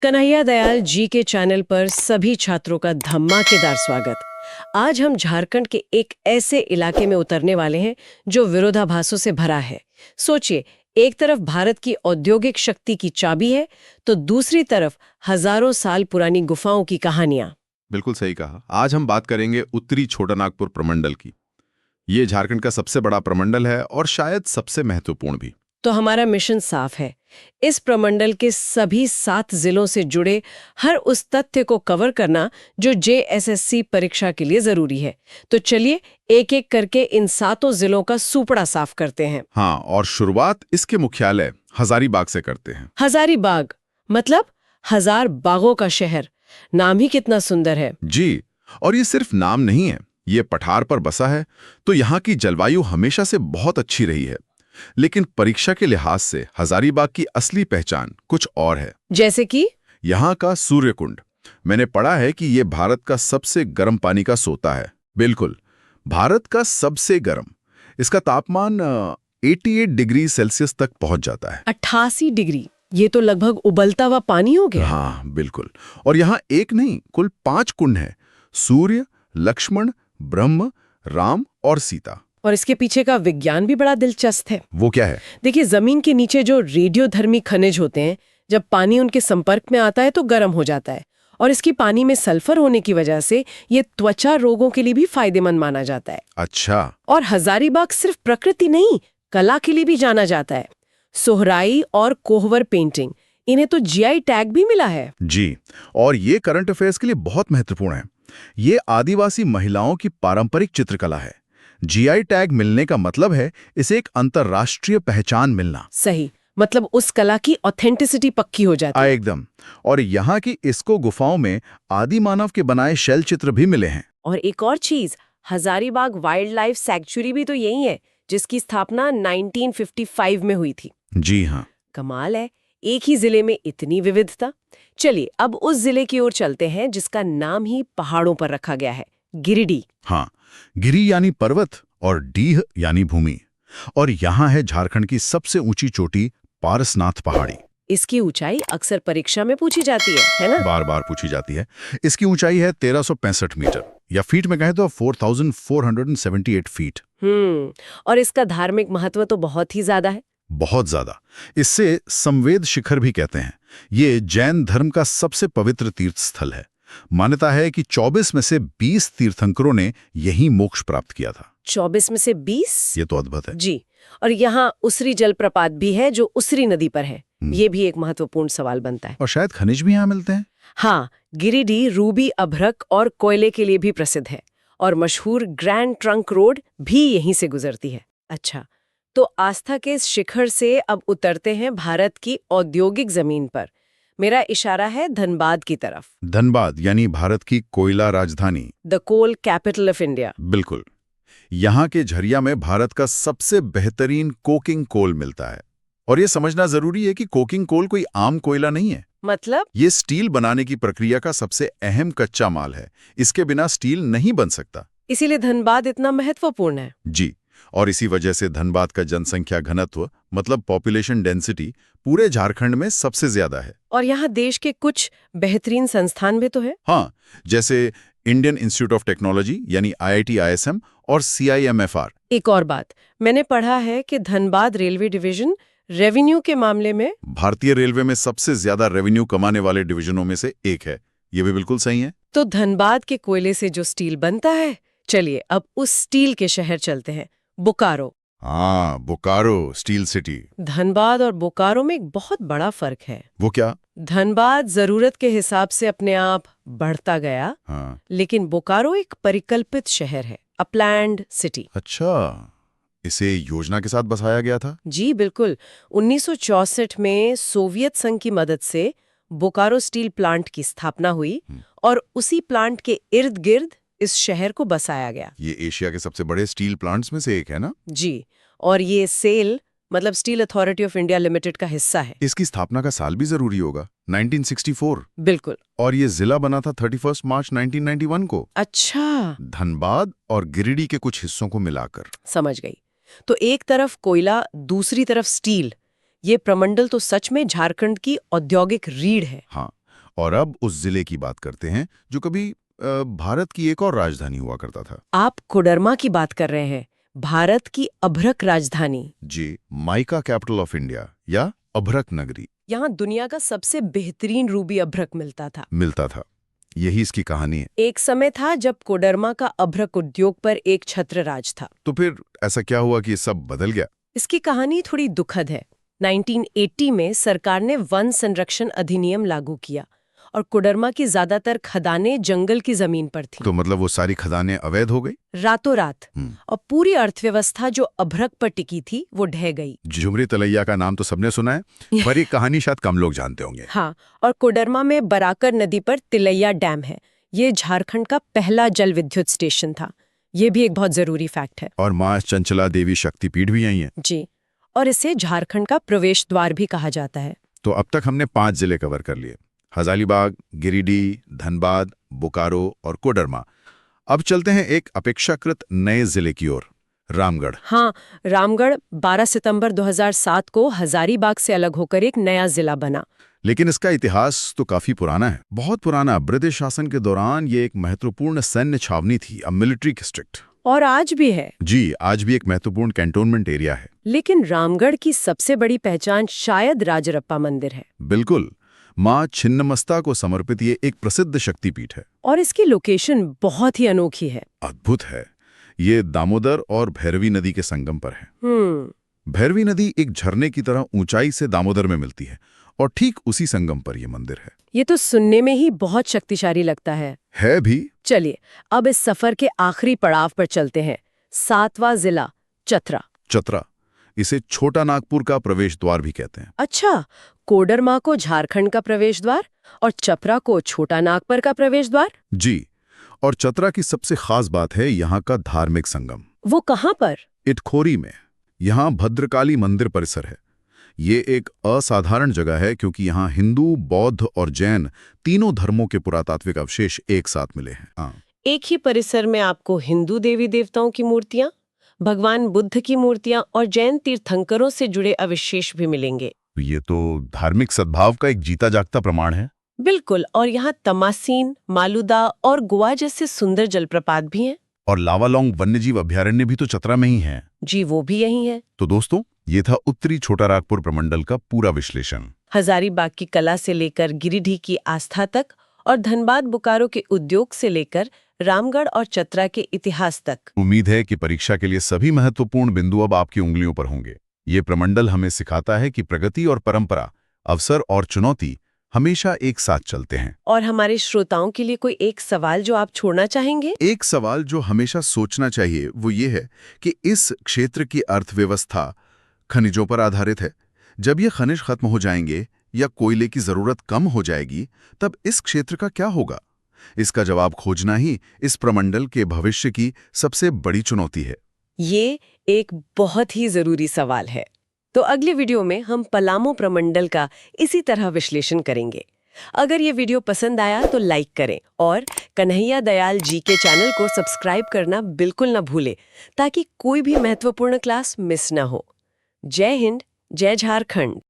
कन्हैया दयाल जी के चैनल पर सभी छात्रों का धमाकेदार स्वागत। आज हम झारखंड के एक ऐसे इलाके में उतरने वाले हैं जो विरोधाभासों से भरा है। सोचिए, एक तरफ भारत की औद्योगिक शक्ति की चाबी है, तो दूसरी तरफ हजारों साल पुरानी गुफाओं की कहानियां। बिल्कुल सही कहा। आज हम बात करेंगे उत्तरी छोटानागपुर प्रमंडल की। ये झारखंड का सबसे बड़ा प्रमंडल है और शायद सबसे महत्वपूर्ण भी। तो हमारा मिशन साफ है, इस प्रमंडल के सभी 7 जिलों से जुड़े हर उस तथ्य को कवर करना जो JSSC परीक्षा के लिए जरूरी है। तो चलिए एक एक करके इन 7 जिलों का सूपड़ा साफ करते हैं। हाँ, और शुरुआत इसके मुख्यालय हजारीबाग से करते हैं। हजारीबाग मतलब हजार बागों का शहर। नाम ही कितना सुंदर है। जी, और ये सिर्फ नाम नहीं है, ये पठार पर बसा है, तो यहाँ की जलवायु हमेशा से बहुत अच्छी रही है। लेकिन परीक्षा के लिहाज से हजारीबाग की असली पहचान कुछ और है। जैसे कि यहाँ का सूर्य कुंड। मैंने पढ़ा है कि ये भारत का सबसे गर्म पानी का सोता है। बिल्कुल, भारत का सबसे गर्म। इसका तापमान 88 डिग्री सेल्सियस तक पहुंच जाता है। 88 डिग्री, ये तो लगभग उबलता हुआ पानी हो गया। हाँ बिल्कुल। और यहाँ एक नहीं, कुल 5 कुंड हैं। सूर्य, लक्ष्मण, ब्रह्म, राम और सीता। और इसके पीछे का विज्ञान भी बड़ा दिलचस्प है। वो क्या है? देखिए, जमीन के नीचे जो रेडियोधर्मी खनिज होते हैं, जब पानी उनके संपर्क में आता है तो गर्म हो जाता है, और इसकी पानी में सल्फर होने की वजह से ये त्वचा रोगों के लिए भी फायदेमंद माना जाता है। अच्छा। और हजारीबाग सिर्फ प्रकृति नहीं, कला के लिए भी जाना जाता है। सोहराई और कोहवर पेंटिंग, इन्हें तो GI टैग भी मिला है। जी, और ये करंट अफेयर्स के लिए बहुत महत्वपूर्ण है। ये आदिवासी महिलाओं की पारंपरिक चित्रकला है। GI टैग मिलने का मतलब है इसे एक अंतर्राष्ट्रीय पहचान मिलना। सही, मतलब उस कला की ऑथेंटिसिटी पक्की हो जाती है। एकदम। और यहाँ की इसको गुफाओं में आदि मानव के बनाए शैल चित्र भी मिले हैं। और एक और चीज, हजारीबाग वाइल्ड लाइफ सैंक्चुरी भी तो यही है, जिसकी स्थापना 1955 में हुई थी। जी हाँ। कमाल है, एक ही जिले में इतनी विविधता। चलिए अब उस जिले की ओर चलते हैं जिसका नाम ही पहाड़ों पर रखा गया है, गिरिडीह। हाँ, गिरी यानी पर्वत और डीह यानी भूमि। और यहाँ है झारखंड की सबसे ऊंची चोटी, पारसनाथ पहाड़ी। इसकी ऊंचाई अक्सर परीक्षा में पूछी जाती है ना? बार बार पूछी जाती है। इसकी ऊंचाई है 1365 मीटर, या फीट में कहें तो 4478 फीट। और इसका धार्मिक महत्व तो बहुत ही ज्यादा है। बहुत ज्यादा। इससे संवेद शिखर भी कहते हैं। ये जैन धर्म का सबसे पवित्र तीर्थ स्थल है। मान्यता है कि 24 में से 20 तीर्थंकरों ने यही मोक्ष प्राप्त किया था। 24 में से 20? ये तो अद्भुत है। जी। और यहाँ उसरी जलप्रपात भी है जो उसरी नदी पर है। ये भी एक महत्वपूर्ण सवाल बनता है। और शायद खनिज भी यहाँ मिलते हैं। हाँ, गिरिडीह रूबी, अभ्रक और कोयले के लिए भी प्रसिद्ध है, और मशहूर ग्रैंड ट्रंक रोड भी यहीं से गुजरती है। अच्छा, तो आस्था के इस शिखर से अब उतरते हैं भारत की औद्योगिक जमीन पर। मेरा इशारा है धनबाद की तरफ। धनबाद यानी भारत की कोयला राजधानी, the coal capital of India. बिल्कुल। यहाँ के झरिया में भारत का सबसे बेहतरीन कोकिंग कोल मिलता है। और ये समझना जरूरी है कि कोकिंग कोल कोई आम कोयला नहीं है। मतलब? ये स्टील बनाने की प्रक्रिया का सबसे अहम कच्चा माल है। इसके बिना स्टील नहीं बन सकता। इसीलिए धनबाद इतना महत्वपूर्ण है। जी, और इसी वजह से धनबाद का जनसंख्या घनत्व मतलब पॉपुलेशन डेंसिटी पूरे झारखंड में सबसे ज्यादा है। और यहाँ देश के कुछ बेहतरीन संस्थान भी तो है। हाँ, जैसे इंडियन इंस्टीट्यूट ऑफ टेक्नोलॉजी यानी IIT ISM और CIMFR। एक और बात, मैंने पढ़ा है कि धनबाद रेलवे डिवीजन रेवेन्यू के मामले में भारतीय रेलवे में सबसे ज्यादा रेवेन्यू कमाने वाले डिवीजनों में से एक है। ये भी बिल्कुल सही है। तो धनबाद के कोयले से जो स्टील बनता है, चलिए अब उस स्टील के शहर चलते हैं, बोकारो। हाँ, बोकारो स्टील सिटी। धनबाद और बोकारो में एक बहुत बड़ा फर्क है। वो क्या? धनबाद जरूरत के हिसाब से अपने आप बढ़ता गया। हाँ। लेकिन बोकारो एक परिकल्पित शहर है, अ प्लैन्ड सिटी। अच्छा, इसे योजना के साथ बसाया गया था? जी बिल्कुल। 1964 में सोवियत संघ की मदद से बोकारो स्टील प्लांट की स्थापना हुई, और उसी प्लांट के इर्द गिर्द इस शहर को बसाया गया। ये एशिया के सबसे बड़े स्टील प्लांट्स में से एक है ना? जी, और ये सेल मतलब steel authority of India limited का हिस्सा है। इसकी स्थापना का साल भी जरूरी होगा, 1964। बिल्कुल। और ये जिला बना था 31 मार्च 1991 को। अच्छा, धनबाद और गिरिडीह के कुछ हिस्सों को मिलाकर। समझ गई। तो एक तरफ कोयला, दूसरी तरफ स्टील। ये प्रमंडल तो सच में झारखंड की औद्योगिक रीढ़ है। हाँ, और अब उस जिले की बात करते हैं जो कभी भारत की एक और राजधानी हुआ करता था। आप कोडरमा की बात कर रहे हैं, भारत की अभ्रक राजधानी। जी, माइका कैपिटल ऑफ इंडिया या अभ्रक नगरी। यहाँ दुनिया का सबसे बेहतरीन रूबी अभ्रक मिलता था। यही इसकी कहानी है। एक समय था जब कोडरमा का अभ्रक उद्योग पर एक छत्र राज था। तो फिर ऐसा क्या हुआ कि ये सब बदल गया? इसकी कहानी थोड़ी दुखद है। 1980 में सरकार ने वन संरक्षण अधिनियम लागू किया और कोडरमा की ज्यादातर खदानें जंगल की जमीन पर थीं। तो मतलब वो सारी खदानें अवैध हो गई? रातों रात। और पूरी अर्थव्यवस्था जो अभ्रक पर टिकी थी वो ढह गई। झुमरी तलैया का नाम तो सबने सुना है, पर ये कहानी शायद कम लोग जानते होंगे। हाँ, और कोडरमा में बराकर नदी पर तिलैया डैम है। ये झारखंड का पहला जल विद्युत स्टेशन था। ये भी एक बहुत जरूरी फैक्ट है। और मां चंचला देवी शक्तिपीठ भी यही है। जी, और इसे झारखंड का प्रवेश द्वार भी कहा जाता है। तो अब तक हमने 5 जिले कवर कर लिए, हजारीबाग, गिरिडीह, धनबाद, बोकारो और कोडरमा। अब चलते हैं एक अपेक्षाकृत नए जिले की ओर, रामगढ़। हाँ, रामगढ़ 12 सितंबर 2007 को हजारीबाग से अलग होकर एक नया जिला बना। लेकिन इसका इतिहास तो काफी पुराना है, बहुत पुराना। ब्रिटिश शासन के दौरान ये एक महत्वपूर्ण सैन्य छावनी थी, अ मिलिट्री डिस्ट्रिक्ट। और आज भी है। जी, आज भी एक महत्वपूर्ण कैंटोनमेंट एरिया है। लेकिन रामगढ़ की सबसे बड़ी पहचान शायद राजरप्पा मंदिर है। बिल्कुल, मां छिन्नमस्ता को समर्पित ये एक प्रसिद्ध शक्तिपीठ है। और इसकी लोकेशन बहुत ही अनोखी है। अद्भुत है। ये दामोदर और भैरवी नदी के संगम पर है। भैरवी नदी एक झरने की तरह ऊंचाई से दामोदर में मिलती है और ठीक उसी संगम पर यह मंदिर है। ये तो सुनने में ही बहुत शक्तिशाली लगता है। है भी। चलिए, अब इस सफर के आखिरी पड़ाव पर चलते हैं। 7वां जिला चतरा। चतरा, इसे छोटा नागपुर का प्रवेश द्वार भी कहते हैं। अच्छा, कोडरमा को झारखंड का प्रवेश द्वार और चपरा को छोटा नागपुर का प्रवेश द्वार। जी, और चतरा की सबसे खास बात है यहाँ का धार्मिक संगम। वो कहाँ पर? इटखोरी में। यहाँ भद्रकाली मंदिर परिसर है। ये एक असाधारण जगह है क्योंकि यहाँ हिंदू, बौद्ध और जैन तीनों धर्मों के पुरातात्विक अवशेष एक साथ मिले हैं। हाँ। एक ही परिसर में आपको हिंदू देवी देवताओं की मूर्तियां, भगवान बुद्ध की मूर्तियां और जैन तीर्थंकरों से जुड़े अवशेष भी मिलेंगे। ये तो धार्मिक सद्भाव का एक जीता जागता प्रमाण है। बिल्कुल, और यहाँ तमासीन, मालूदा और गोवा जैसे सुंदर जलप्रपात भी हैं। और लावालोंग वन्यजीव अभयारण्य भी तो चतरा में ही है। जी, वो भी यही है। तो दोस्तों, ये था उत्तरी छोटा नागपुर प्रमंडल का पूरा विश्लेषण। हजारीबाग की कला से लेकर गिरिडीह की आस्था तक और धनबाद बोकारो के उद्योग से लेकर रामगढ़ और चतरा के इतिहास तक। उम्मीद है कि परीक्षा के लिए सभी महत्वपूर्ण बिंदु अब आपकी उंगलियों पर होंगे। ये प्रमंडल हमें सिखाता है कि प्रगति और परंपरा, अवसर और चुनौती हमेशा एक साथ चलते हैं। और हमारे श्रोताओं के लिए कोई एक सवाल जो आप छोड़ना चाहेंगे? एक सवाल जो हमेशा सोचना चाहिए वो ये है कि इस क्षेत्र की अर्थव्यवस्था खनिजों पर आधारित है। जब ये खनिज खत्म हो जाएंगे या कोयले की जरूरत कम हो जाएगी, तब इस क्षेत्र का क्या होगा? इसका जवाब खोजना ही इस प्रमंडल के भविष्य की सबसे बड़ी चुनौती है। ये एक बहुत ही जरूरी सवाल है। तो अगले वीडियो में हम पलामू प्रमंडल का इसी तरह विश्लेषण करेंगे। अगर ये वीडियो पसंद आया तो लाइक करें और कन्हैया दयाल जी के चैनल को सब्सक्राइब करना बिल्कुल न भूलें, ताकि कोई भी महत्वपूर्ण क्लास मिस न हो। जय हिंद, जय झारखंड।